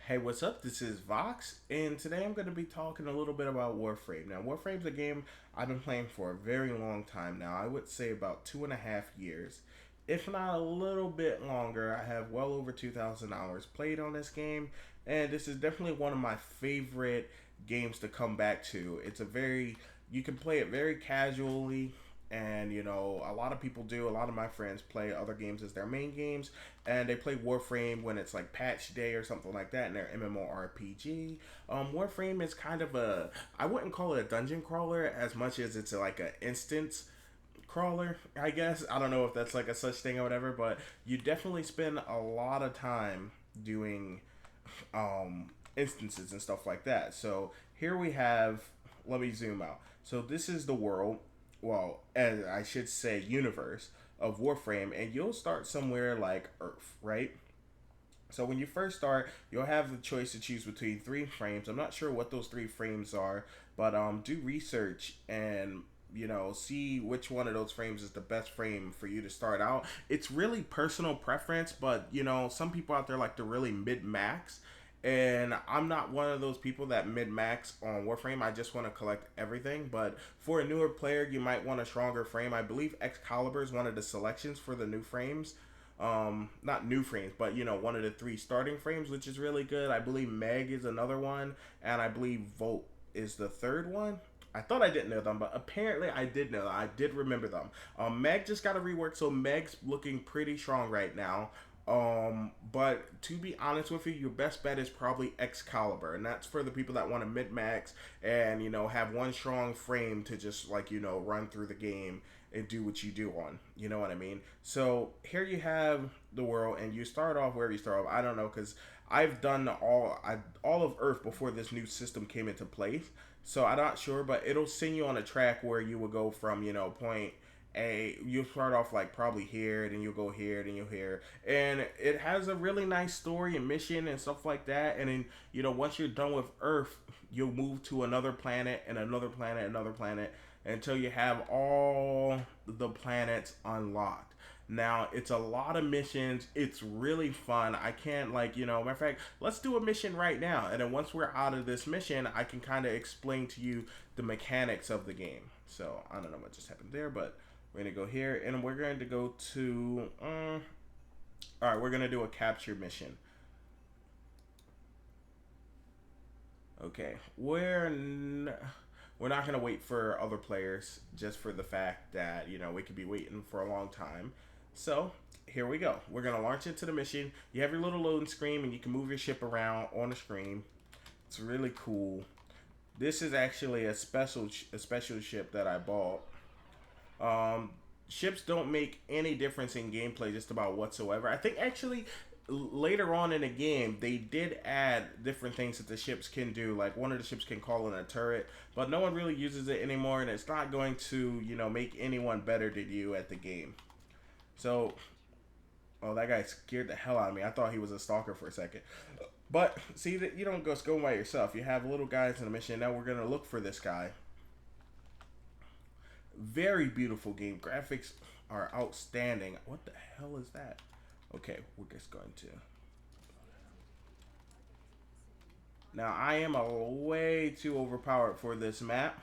Hey, what's up? This is Vox, and today I'm going to be talking a little bit about Warframe. Now, Warframe's a game I've been playing for a very long time now. I would say about 2.5 years, if not a little bit longer. I have well over 2,000 hours played on this game, and this is definitely one of my favorite games to come back to. You can play it very casually, and a lot of people do. A lot of my friends play other games as their main games, and they play Warframe when it's like patch day or something like that in their MMORPG. Warframe is kind of I wouldn't call it a dungeon crawler as much as it's like an instance crawler, I guess. I don't know if that's like a such thing or whatever, but you definitely spend a lot of time doing instances and stuff like that. So here we have, let me zoom out. So this is the world, well, as I should say, universe of Warframe, and you'll start somewhere like Earth, right? So when you first start, you'll have the choice to choose between three frames. I'm not sure what those three frames are, but do research and see which one of those frames is the best frame for you to start out. It's really personal preference, but some people out there like to really mid max, and I'm not one of those people that mid max on Warframe. I just want to collect everything. But for a newer player, you might want a stronger frame. I believe Excalibur is one of the selections for the new frames. Not new frames, but one of the three starting frames, which is really good. I believe Meg is another one, and I believe Volt is the third one. I thought I didn't know them, but apparently I did know them. I did remember them. Meg just got a rework, so Meg's looking pretty strong right now. But to be honest with you, your best bet is probably Excalibur, and that's for the people that want to mid max and have one strong frame to just like run through the game and do what you do on. You know what I mean? So here you have the world, and you start off wherever you start off. I don't know, because I've done all of Earth before this new system came into place. So I'm not sure, but it'll send you on a track where you will go from point A. You'll start off like probably here, then you'll go here, then you'll here, and it has a really nice story and mission and stuff like that. And then once you're done with Earth, you'll move to another planet and another planet, another planet, until you have all the planets unlocked. Now, it's a lot of missions. It's really fun. I can't, matter of fact, let's do a mission right now. And then once we're out of this mission, I can kind of explain to you the mechanics of the game. So, I don't know what just happened there, but we're going to go here, and we're going to go to, alright, we're going to do a capture mission. Okay, we're not going to wait for other players just for the fact that, we could be waiting for a long time. So, here we go. We're going to launch into the mission. You have your little loading screen, and you can move your ship around on the screen. It's really cool. This is actually a special ship that I bought. Ships don't make any difference in gameplay just about whatsoever. I think actually later on in the game they did add different things that the ships can do. Like one of the ships can call in a turret, but no one really uses it anymore, and it's not going to make anyone better than you at the game. So, oh, that guy scared the hell out of me. I thought he was a stalker for a second. But see that you don't just go by yourself. You have little guys in the mission. Now we're gonna look for this guy. Very beautiful game. Graphics are outstanding. What the hell is that? Okay, we're just going to. Now I am a way too overpowered for this map,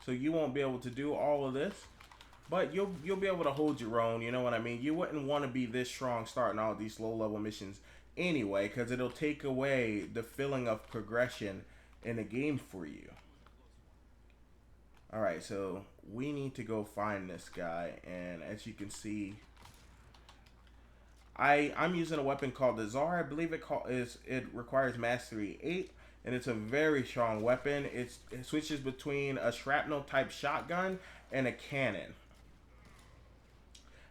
so you won't be able to do all of this. But you'll be able to hold your own, you know what I mean? You wouldn't want to be this strong starting all these low level missions anyway, because it'll take away the feeling of progression in the game for you. Alright, so we need to go find this guy, and as you can see, I'm using a weapon called the Czar. I believe it requires Mastery 8, and it's a very strong weapon. It switches between a shrapnel type shotgun and a cannon.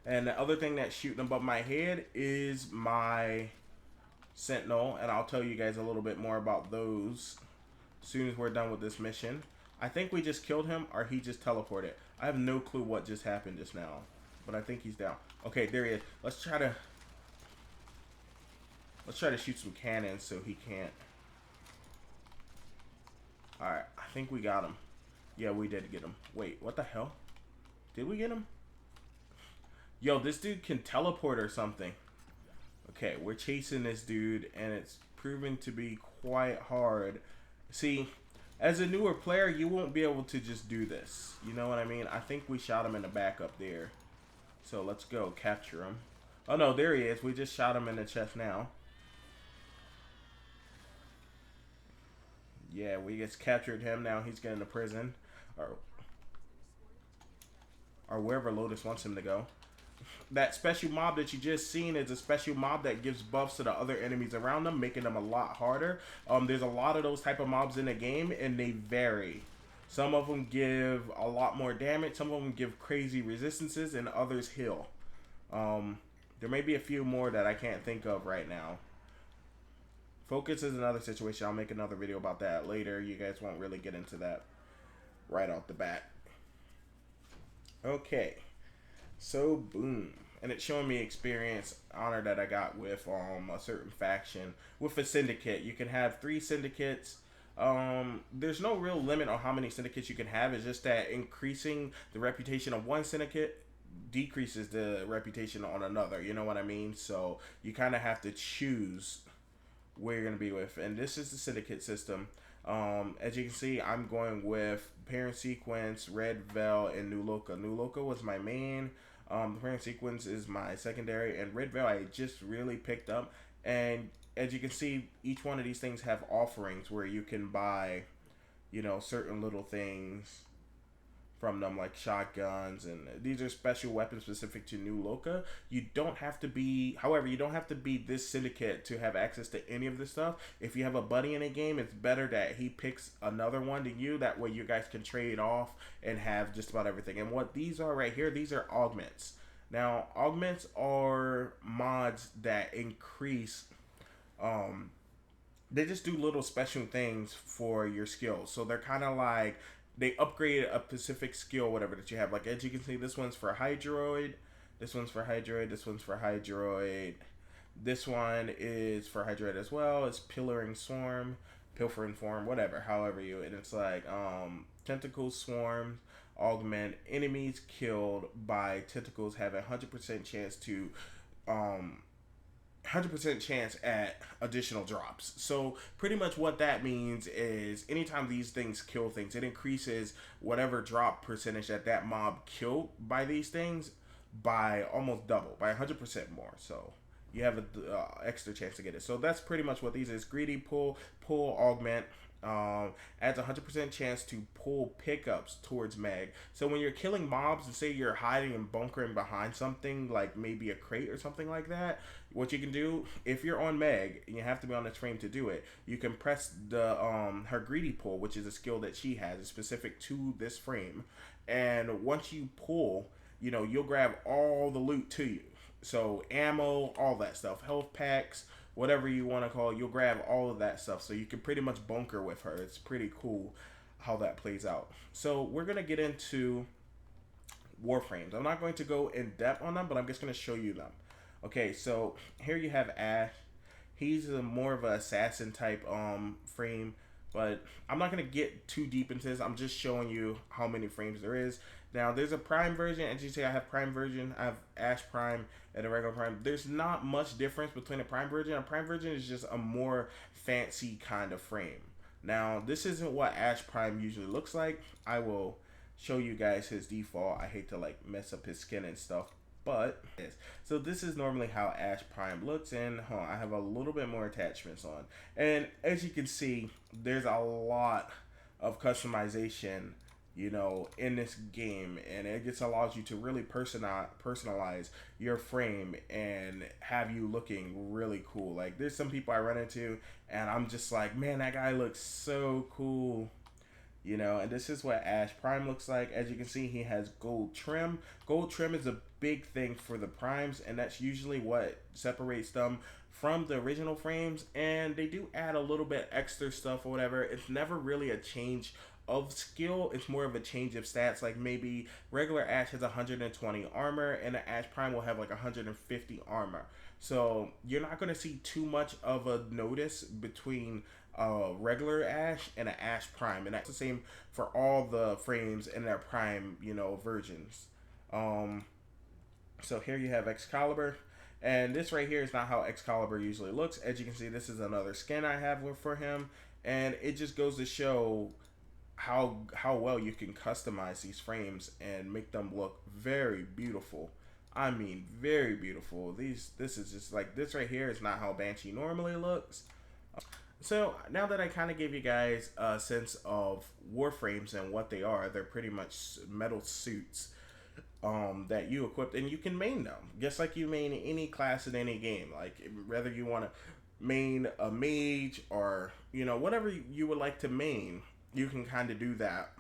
And the other thing that's shooting above my head is my Sentinel, and I'll tell you guys a little bit more about those as soon as we're done with this mission. I think we just killed him, or he just teleported. I have no clue what just happened just now, but I think he's down. Okay, there he is. Let's try to shoot some cannons so he can't. Alright, I think we got him. Yeah, we did get him. Wait, what the hell? Did we get him? Yo, this dude can teleport or something. Okay, we're chasing this dude, and it's proving to be quite hard. See, as a newer player, you won't be able to just do this. You know what I mean? I think we shot him in the back up there. So let's go capture him. Oh no, there he is. We just shot him in the chest now. Yeah, we just captured him. Now he's getting to prison. Or, or wherever Lotus wants him to go. That special mob that you just seen is a special mob that gives buffs to the other enemies around them, making them a lot harder. There's a lot of those type of mobs in the game, and they vary. Some of them give a lot more damage, some of them give crazy resistances, and others heal. There may be a few more that I can't think of right now. Focus is another situation. I'll make another video about that later. You guys won't really get into that right off the bat. Okay. So, boom. And it's showing me experience, honor that I got with a certain faction. With a syndicate, you can have 3 syndicates. There's no real limit on how many syndicates you can have. It's just that increasing the reputation of one syndicate decreases the reputation on another. You know what I mean? So, you kind of have to choose where you're going to be with. And this is the syndicate system. As you can see, I'm going with Parent Sequence, Red Veil, and New Loca. New Loca was my main. The Parent Sequence is my secondary, and Red Veil I just really picked up. And as you can see, each one of these things have offerings where you can buy, you know, certain little things from them, like shotguns, and these are special weapons specific to New Loca. You don't have to be, however, you don't have to be this syndicate to have access to any of this stuff. If you have a buddy in a game, it's better that he picks another one than you. That way you guys can trade off and have just about everything. And what these are right here, these are augments. Now, augments are mods that increase, they just do little special things for your skills. So they're kind of like, they upgrade a specific skill, whatever that you have. Like, as you can see, this one's for Hydroid. This one's for Hydroid. This one's for Hydroid. This one is for Hydroid as well. It's Pilfering Swarm, whatever, however you. And it's like, Tentacle Swarm, augment. Enemies killed by tentacles have a 100% chance to, 100% chance at additional drops. So pretty much what that means is anytime these things kill things, it increases whatever drop percentage that mob killed by these things by almost double, by 100% more. So you have an extra chance to get it. So that's pretty much what these is. Greedy, pull, augment. Adds a 100% chance to pull pickups towards Meg. So when you're killing mobs, and say you're hiding and bunkering behind something, like maybe a crate or something like that, what you can do, if you're on Meg, and you have to be on this frame to do it, you can press the her greedy pull, which is a skill that she has, is specific to this frame. And once you pull, you know, you'll grab all the loot to you. So ammo, all that stuff, health packs, whatever you want to call it, you'll grab all of that stuff. So you can pretty much bunker with her. It's pretty cool how that plays out. So we're going to get into Warframes. I'm not going to go in depth on them, but I'm just going to show you them. Okay, so here you have Ash. He's more of an assassin type frame, but I'm not going to get too deep into this. I'm just showing you how many frames there is. Now, there's a Prime version. As you see, I have Prime version. I have Ash Prime and a regular Prime. There's not much difference between a Prime version. A Prime version is just a more fancy kind of frame. Now, this isn't what Ash Prime usually looks like. I will show you guys his default. I hate to like mess up his skin and stuff, but so this is normally how Ash Prime looks, and I have a little bit more attachments on. And as you can see, there's a lot of customization, you know, in this game, and it just allows you to really personalize your frame and have you looking really cool. Like, there's some people I run into and I'm just like, man, that guy looks so cool, you know. And this is what Ash Prime looks like. As you can see, he has gold trim. Gold trim is a big thing for the primes, and that's usually what separates them from the original frames. And they do add a little bit extra stuff or whatever. It's never really a change of skill, it's more of a change of stats. Like, maybe regular Ash has 120 armor and the Ash Prime will have like 150 armor. So you're not going to see too much of a notice between regular Ash and an Ash Prime, and that's the same for all the frames in their Prime, you know, versions. So here you have Excalibur. And this right here is not how Excalibur usually looks. As you can see, this is another skin I have for him, and it just goes to show how well you can customize these frames and make them look very beautiful. I mean, very beautiful. This is just like, this right here is not how Banshee normally looks. So now that I kind of gave you guys a sense of Warframes and what they are, they're pretty much metal suits that you equip, and you can main them just like you main any class in any game. Like whether you want to main a mage or whatever you would like to main, you can kind of do that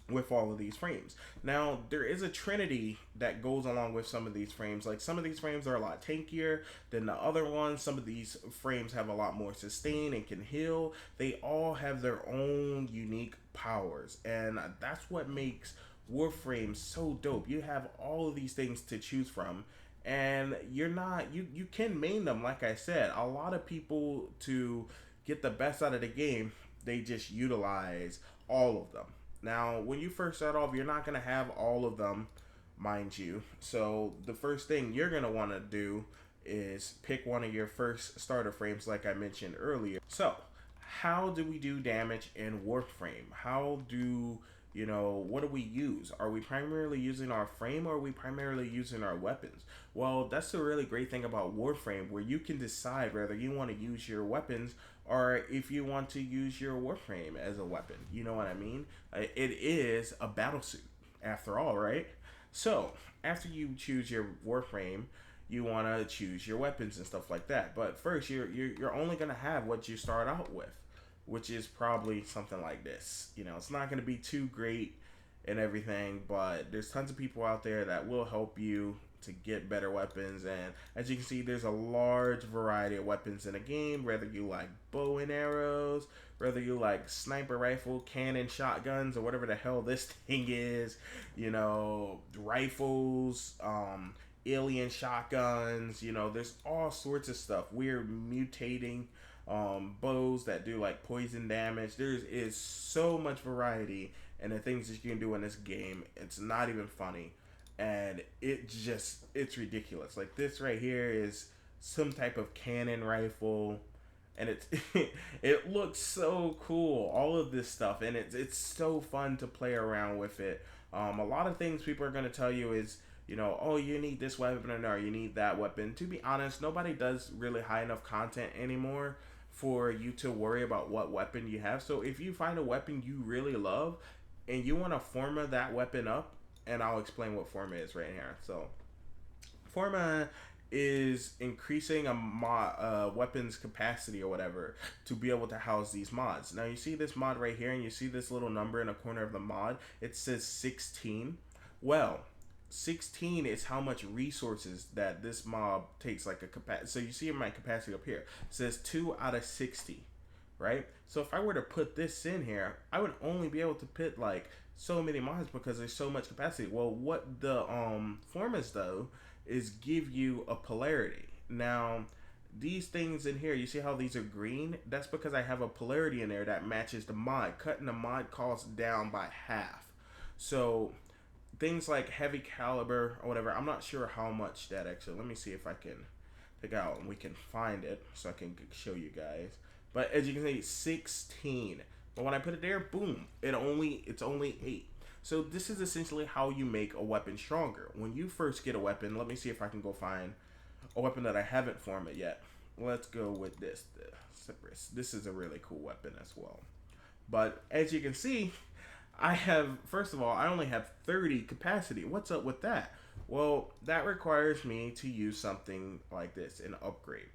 with all of these frames. Now, there is a trinity that goes along with some of these frames. Like some of these frames are a lot tankier than the other ones. Some of these frames have a lot more sustain and can heal. They all have their own unique powers, and that's what makes Warframe so dope. You have all of these things to choose from, and you can main them. Like I said, a lot of people, to get the best out of the game, they just utilize all of them. Now, when you first start off, you're not going to have all of them, mind you. So the first thing you're going to want to do is pick one of your first starter frames, like I mentioned earlier. So how do we do damage in Warframe? What do we use? Are we primarily using our frame, or are we primarily using our weapons? Well, that's the really great thing about Warframe, where you can decide whether you want to use your weapons or if you want to use your Warframe as a weapon. You know what I mean? It is a battle suit, after all, right? So, after you choose your Warframe, you want to choose your weapons and stuff like that. But first, you're only going to have what you start out with, which is probably something like this. It's not going to be too great and everything, but there's tons of people out there that will help you to get better weapons. And as you can see, there's a large variety of weapons in the game, whether you like bow and arrows, whether you like sniper rifle, cannon, shotguns, or whatever the hell this thing is, rifles, alien shotguns, there's all sorts of stuff. We're mutating bows that do like poison damage. There is so much variety and the things that you can do in this game. It's not even funny, and it's ridiculous. Like this right here is some type of cannon rifle, and it's it looks so cool, all of this stuff, and it's so fun to play around with it. A lot of things people are going to tell you is, oh, you need this weapon, or you need that weapon. To be honest, nobody does really high enough content anymore for you to worry about what weapon you have. So if you find a weapon you really love and you want to forma that weapon up, and I'll explain what forma is right here. So forma is increasing a weapon's capacity or whatever to be able to house these mods. Now you see this mod right here, and you see this little number in the corner of the mod. It says 16. Well, 16 is how much resources that this mob takes, like a capacity. So you see my capacity up here. It says 2 out of 60, right? So if I were to put this in here, I would only be able to put like so many mods because there's so much capacity. Well, what the formas though is give you a polarity. Now, these things in here, you see how these are green? That's because I have a polarity in there that matches the mod, cutting the mod cost down by half. So things like heavy caliber or whatever, I'm not sure how much that actually. Let me see if I can pick out and we can find it so I can show you guys. But as you can see, 16. But when I put it there, boom, it's only 8. So this is essentially how you make a weapon stronger. When you first get a weapon, let me see if I can go find a weapon that I haven't formed it yet. Let's go with this, the Cypress. This is a really cool weapon as well. But as you can see, first of all, I only have 30 capacity. What's up with that? Well, that requires me to use something like this, an upgrade.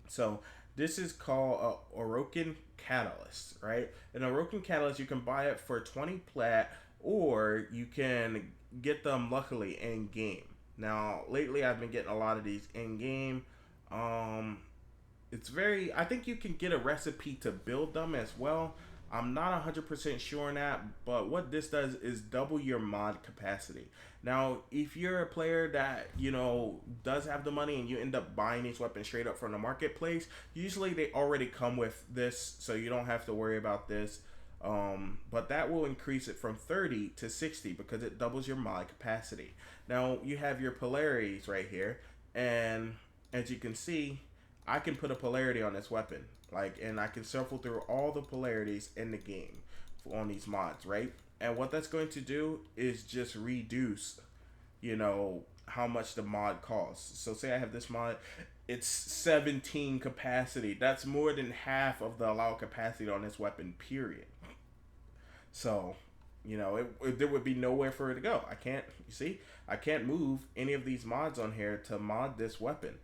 So this is called a Orokin Catalyst, right? An Orokin Catalyst, you can buy it for 20 plat, or you can get them luckily in game. Now, lately I've been getting a lot of these in game. I think you can get a recipe to build them as well. I'm not 100% sure on that, but what this does is double your mod capacity. Now, if you're a player that, does have the money and you end up buying these weapons straight up from the marketplace, usually they already come with this, so you don't have to worry about this. But that will increase it from 30 to 60 because it doubles your mod capacity. Now, you have your polarities right here. And as you can see, I can put a polarity on this weapon, like, and I can shuffle through all the polarities in the game on these mods, right? And what that's going to do is just reduce, how much the mod costs. So say I have this mod, it's 17 capacity. That's more than half of the allowed capacity on this weapon, period. So, there would be nowhere for it to go. I can't, you see, I can't move any of these mods on here to mod this weapon.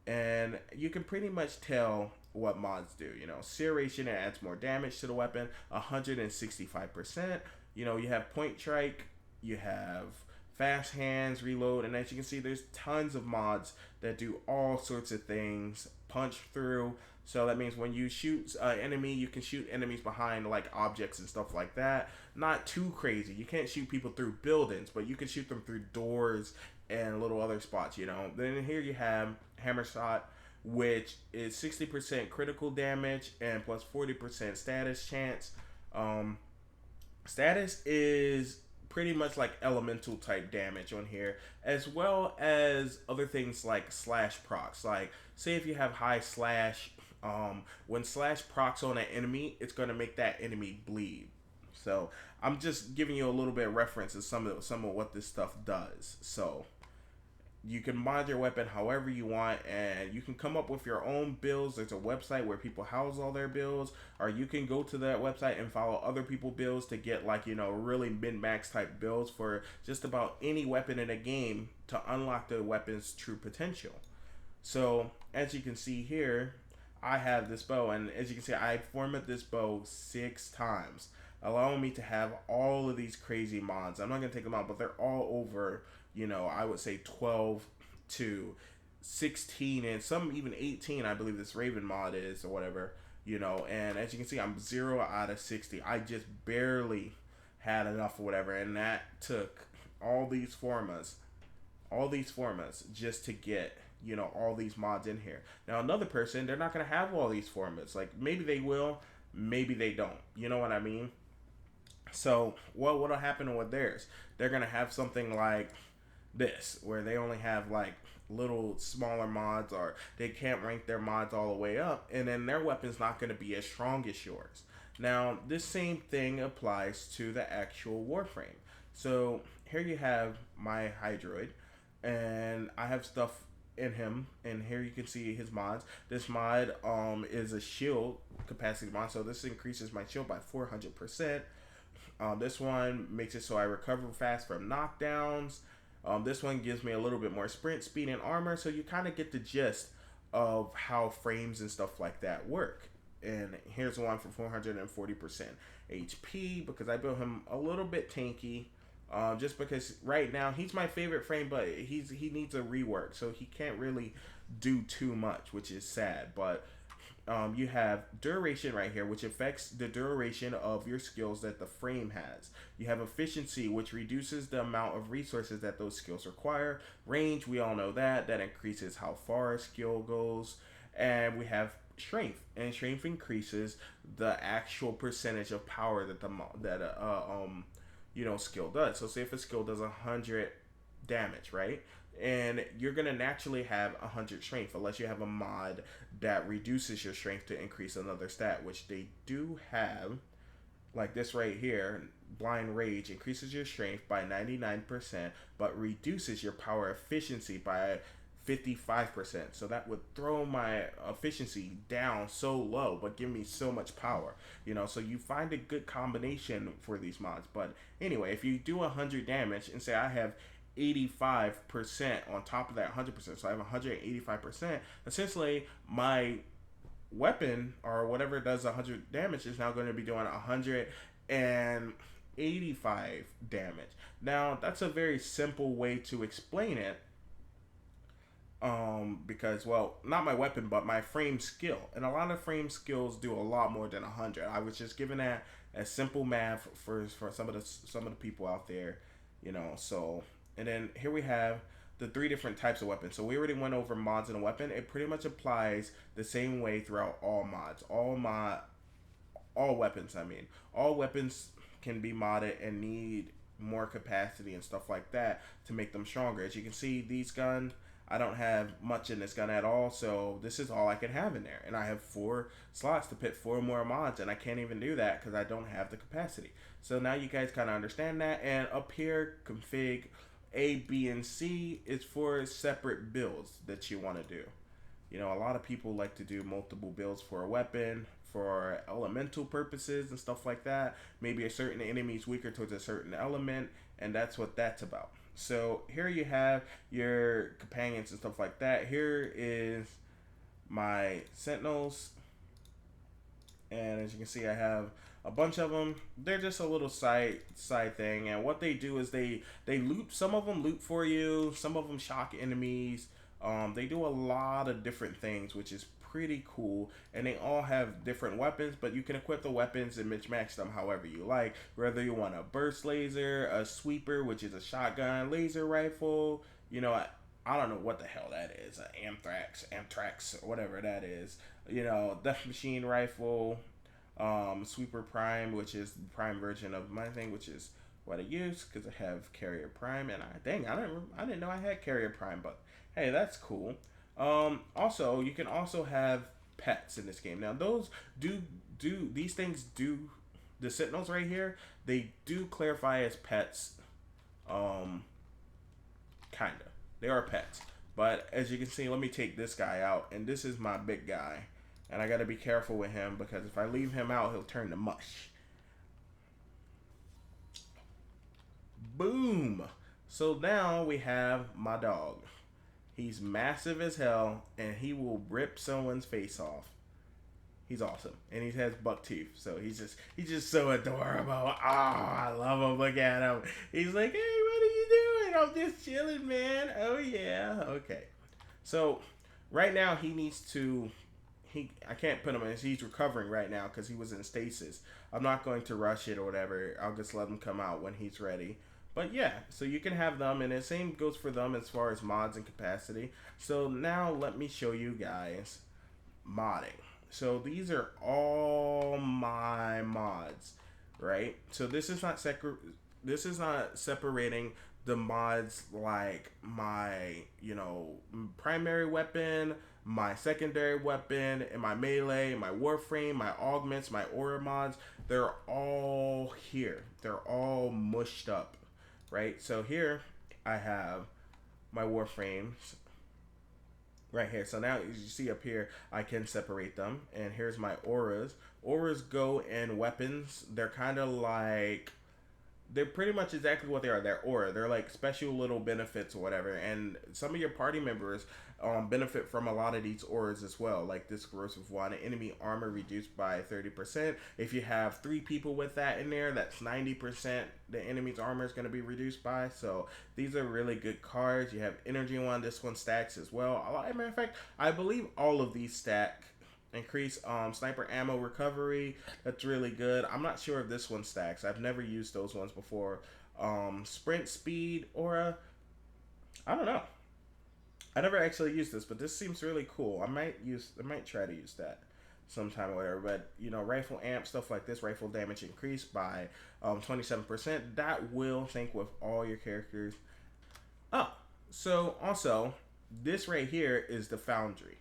And you can pretty much tell what mods do. Serration, it adds more damage to the weapon, 165%. You have point strike, you have fast hands, reload, and as you can see, there's tons of mods that do all sorts of things. Punch through. So that means when you shoot an enemy, you can shoot enemies behind like objects and stuff like that. Not too crazy. You can't shoot people through buildings, but you can shoot them through doors and little other spots. Then here you have hammer shot, which is 60% critical damage and plus 40% status chance. Status is pretty much like elemental type damage on here, as well as other things like slash procs. Like, say if you have high slash, when slash procs on an enemy, it's going to make that enemy bleed. So I'm just giving you a little bit of reference to some of what this stuff does. So you can mod your weapon however you want, and you can come up with your own builds. There's a website where people house all their builds, or you can go to that website and follow other people's builds to get like, really min-max type builds for just about any weapon in a game to unlock the weapon's true potential. So as you can see here, I have this bow, and as you can see, I formatted this bow 6 times, allowing me to have all of these crazy mods. I'm not going to take them out, but they're all over, I would say 12 to 16 and some even 18, I believe this Raven mod is, or whatever, and as you can see, I'm 0 out of 60. I just barely had enough or whatever, and that took all these formas just to get, all these mods in here. Now, another person, they're not going to have all these formats. Like, maybe they will, maybe they don't. You know what I mean? So, what'll happen with theirs? They're going to have something like this, where they only have, like, little smaller mods, or they can't rank their mods all the way up, and then their weapon's not going to be as strong as yours. Now, this same thing applies to the actual Warframe. So, here you have my Hydroid, and I have stuff in him, and here you can see his mods. This mod is a shield capacity mod, so this increases my shield by 400%. This one makes it so I recover fast from knockdowns. This one gives me a little bit more sprint speed and armor, so you kind of get the gist of how frames and stuff like that work. And here's one for 440% HP, because I built him a little bit tanky. Just because right now he's my favorite frame, but he needs a rework, so he can't really do too much, which is sad. But you have duration right here, which affects the duration of your skills that the frame has. You have efficiency, which reduces the amount of resources that those skills require. Range, we all know that increases how far a skill goes. And we have strength, and strength increases the actual percentage of power that skill does. So say if a skill does 100 damage, right? And you're going to naturally have 100 strength, unless you have a mod that reduces your strength to increase another stat, which they do have. Like this right here, Blind Rage increases your strength by 99%, but reduces your power efficiency by 55%. So that would throw my efficiency down so low, but give me so much power. So you find a good combination for these mods. But anyway, if you do 100 damage and say I have 85% on top of that 100%, so I have 185%, essentially my weapon or whatever does 100 damage is now going to be doing 185 damage. Now, that's a very simple way to explain it. Because, well, not my weapon, but my frame skill. And a lot of frame skills do a lot more than 100. I was just giving that as simple math for some of the people out there, so. And then here we have the 3 different types of weapons. So we already went over mods in a weapon. It pretty much applies the same way throughout all mods. All weapons, All weapons can be modded and need more capacity and stuff like that to make them stronger. As you can see, these guns, I don't have much in this gun at all, so this is all I can have in there. And I have 4 slots to put 4 more mods, and I can't even do that because I don't have the capacity. So now you guys kind of understand that. And up here, config A, B, and C is for separate builds that you want to do. You know, a lot of people like to do multiple builds for a weapon, for elemental purposes and stuff like that. Maybe a certain enemy is weaker towards a certain element, and that's what that's about. So here you have your companions and stuff like that. Here is my sentinels, and as you can see, I have a bunch of them. They're just a little side thing, and what they do is they loot. Some of them loot for you. Some of them shock enemies. They do a lot of different things, which is pretty cool, and they all have different weapons, but you can equip the weapons and match them however you like, whether you want a burst laser, a sweeper, which is a shotgun, laser rifle, you know, I don't know what the hell that is, an anthrax, or whatever that is, you know, death machine rifle, sweeper prime, which is the prime version of my thing, which is what I use because I have carrier prime, and I didn't know I had carrier prime, but hey, that's cool. Also, you can also have pets in this game. Now, those these things do, the sentinels right here, they do clarify as pets, kinda. They are pets. But as you can see, let me take this guy out, and this is my big guy. And I gotta be careful with him because if I leave him out, he'll turn to mush. Boom! So now we have my dog. He's massive as hell, and he will rip someone's face off. He's awesome, and he has buck teeth, so he's just so adorable. Oh, I love him. Look at him. He's like, hey, what are you doing? I'm just chilling, man. Oh yeah, okay. So right now he needs to. I can't put him in. He's recovering right now because he was in stasis. I'm not going to rush it or whatever. I'll just let him come out when he's ready. But yeah, so you can have them, and the same goes for them as far as mods and capacity. So now let me show you guys modding. So these are all my mods, right? So this is not separating the mods like my, you know, primary weapon, my secondary weapon, and my melee, my Warframe, my augments, my aura mods. They're all here. They're all mushed up. Right, so here I have my Warframes right here. So now as you see up here, I can separate them, and here's my auras. Auras go in weapons. They're kind of like, they're pretty much exactly what they are. They're aura. They're like special little benefits or whatever. And some of your party members benefit from a lot of these auras as well. Like this corrosive one, enemy armor reduced by 30%. If you have 3 people with that in there, that's 90% the enemy's armor is going to be reduced by. So these are really good cards. You have energy one. This one stacks as well. As a matter of fact, I believe all of these stack. Increase sniper ammo recovery. That's really good. I'm not sure if this one stacks. I've never used those ones before. Sprint speed aura. I don't know. I never actually used this, but this seems really cool. I might try to use that sometime or whatever. But you know, rifle amp, stuff like this, rifle damage increased by 27%. That will sync with all your characters. Oh, so also this right here is the Foundry.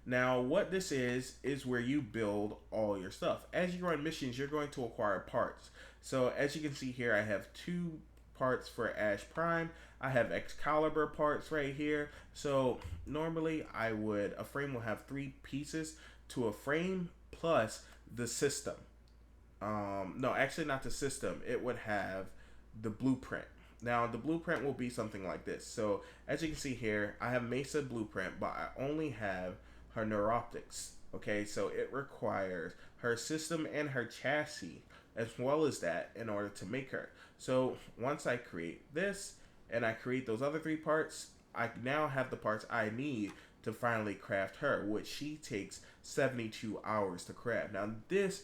Now, what this is where you build all your stuff. As you run missions, you're going to acquire parts. So, as you can see here, I have 2 parts for Ash Prime. I have Excalibur parts right here. So, normally, a frame will have 3 pieces to a frame plus the system. No, actually not the system. It would have the blueprint. Now, the blueprint will be something like this. So, as you can see here, I have Mesa blueprint, but I only have her neuroptics. Okay, so it requires her system and her chassis as well as that in order to make her. So once I create this and I create those other 3 parts, I now have the parts I need to finally craft her, which she takes 72 hours to craft. Now this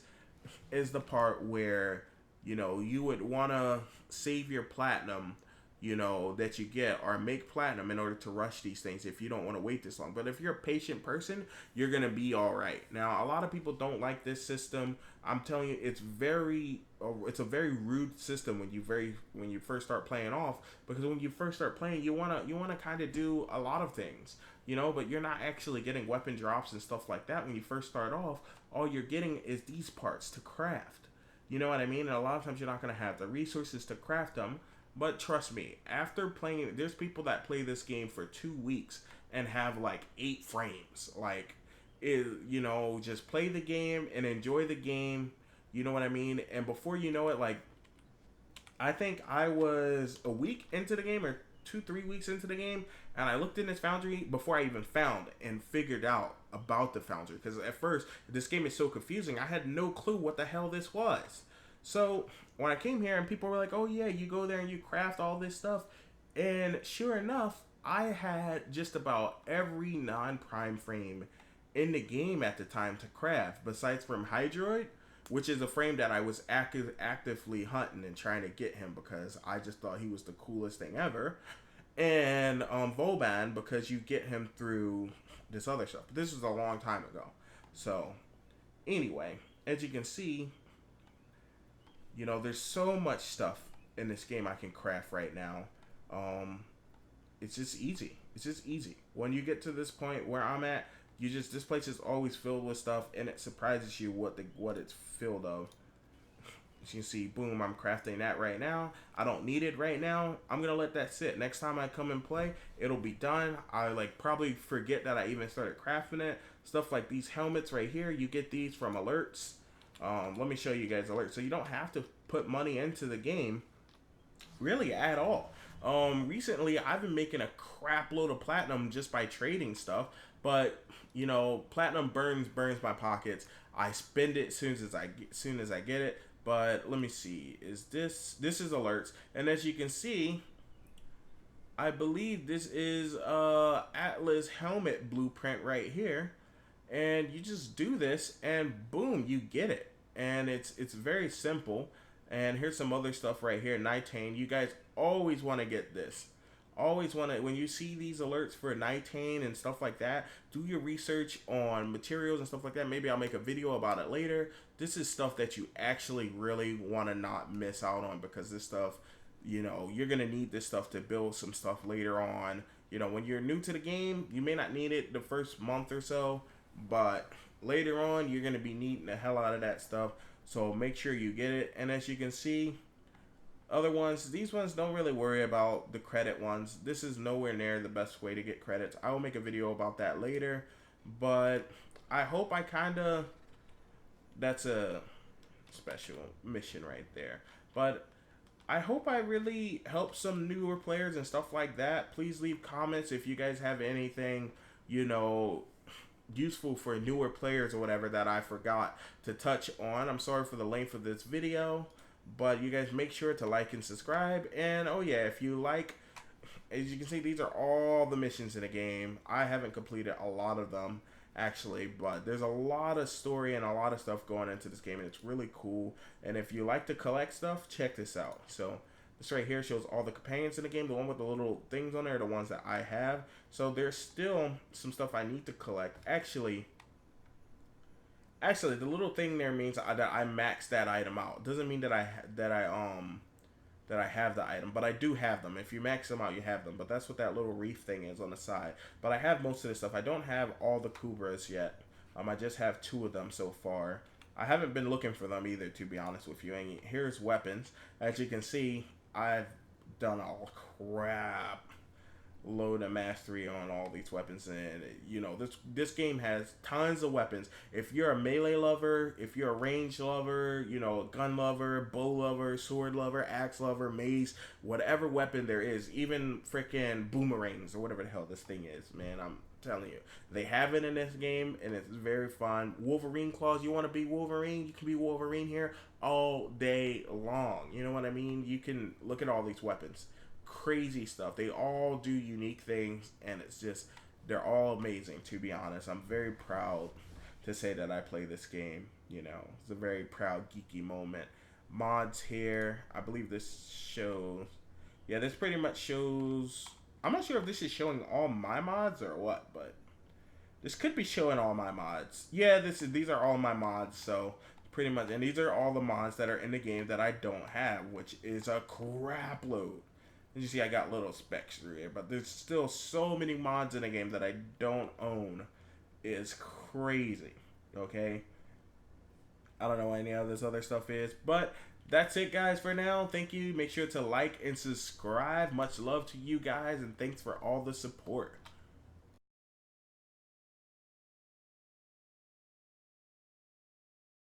is the part where, you know, you would want to save your platinum that you get or make platinum in order to rush these things if you don't want to wait this long. But if you're a patient person, you're going to be all right. Now, a lot of people don't like this system. I'm telling you, it's a very rude system when you first start playing off, because when you first start playing, you want to kind of do a lot of things, but you're not actually getting weapon drops and stuff like that when you first start off. All you're getting is these parts to craft. You know what I mean? And a lot of times you're not going to have the resources to craft them. But trust me, after playing, there's people that play this game for 2 weeks and have like 8 frames. Like, just play the game and enjoy the game. You know what I mean? And before you know it, like, I think I was a week into the game or 2-3 weeks into the game, and I looked in this Foundry before I even found and figured out about the Foundry. Because at first, this game is so confusing, I had no clue what the hell this was. So when I came here and people were like, oh yeah, you go there and you craft all this stuff. And sure enough, I had just about every non-prime frame in the game at the time to craft, besides from Hydroid, which is a frame that I was actively hunting and trying to get him because I just thought he was the coolest thing ever. And Vauban, because you get him through this other stuff. But this was a long time ago. So anyway, as you can see, there's so much stuff in this game I can craft right now. It's just easy. It's just easy. When you get to this point where I'm at, this place is always filled with stuff, and it surprises you what it's filled of. As you can see, boom, I'm crafting that right now. I don't need it right now. I'm gonna let that sit. Next time I come and play, it'll be done. I probably forget that I even started crafting it. Stuff like these helmets right here, you get these from alerts. Let me show you guys alerts. So you don't have to put money into the game, really, at all. Recently, I've been making a crap load of platinum just by trading stuff. But platinum burns my pockets. I spend it soon as I get it. But let me see. This is alerts, and as you can see, I believe this is Atlas helmet blueprint right here. And you just do this, and boom, you get it. And it's very simple. And here's some other stuff right here. Nitane. You guys always want to get this. Always want to, when you see these alerts for Nitane and stuff like that, do your research on materials and stuff like that. Maybe I'll make a video about it later. This is stuff that you actually really want to not miss out on, because this stuff, you're going to need this stuff to build some stuff later on. When you're new to the game, you may not need it the first month or so, but later on, you're going to be needing the hell out of that stuff. So make sure you get it. And as you can see, these ones don't really worry about the credit ones. This is nowhere near the best way to get credits. I will make a video about that later. But I hope that's a special mission right there. But I hope I really help some newer players and stuff like that. Please leave comments if you guys have anything, useful for newer players or whatever that I forgot to touch on. I'm sorry for the length of this video, but you guys make sure to like and subscribe. And oh yeah, if you like, as you can see, these are all the missions in the game. I haven't completed a lot of them actually, but there's a lot of story and a lot of stuff going into this game, and it's really cool. And if you like to collect stuff, check this out. So this right here shows all the companions in the game. The one with the little things on there are the ones that I have. So there's still some stuff I need to collect. Actually, the little thing there means that I maxed that item out. Doesn't mean that I have the item, but I do have them. If you max them out, you have them. But that's what that little reef thing is on the side. But I have most of this stuff. I don't have all the Kubras yet. I just have 2 of them so far. I haven't been looking for them either, to be honest with you. And here's weapons. As you can see, I've done a crap load of mastery on all these weapons, and this game has tons of weapons. If you're a melee lover, if you're a range lover, gun lover, bow lover, sword lover, axe lover, mace, whatever weapon there is, even freaking boomerangs or whatever the hell this thing is, man, I'm telling you, they have it in this game, and it's very fun. Wolverine claws, you want to be Wolverine, you can be Wolverine here all day long. You know what I mean? You can look at all these weapons. Crazy stuff. They all do unique things, and they're all amazing, to be honest. I'm very proud to say that I play this game. It's a very proud, geeky moment. Mods here. I believe this shows, Yeah, this pretty much shows. I'm not sure if this is showing all my mods or what, but this could be showing all my mods. Yeah, these are all my mods, so pretty much, and these are all the mods that are in the game that I don't have, which is a crap load. As you see, I got little specs through here, but there's still so many mods in the game that I don't own. It's crazy. Okay, I don't know what any of this other stuff is, but that's it, guys, for now. Thank you. Make sure to like and subscribe. Much love to you guys, and thanks for all the support.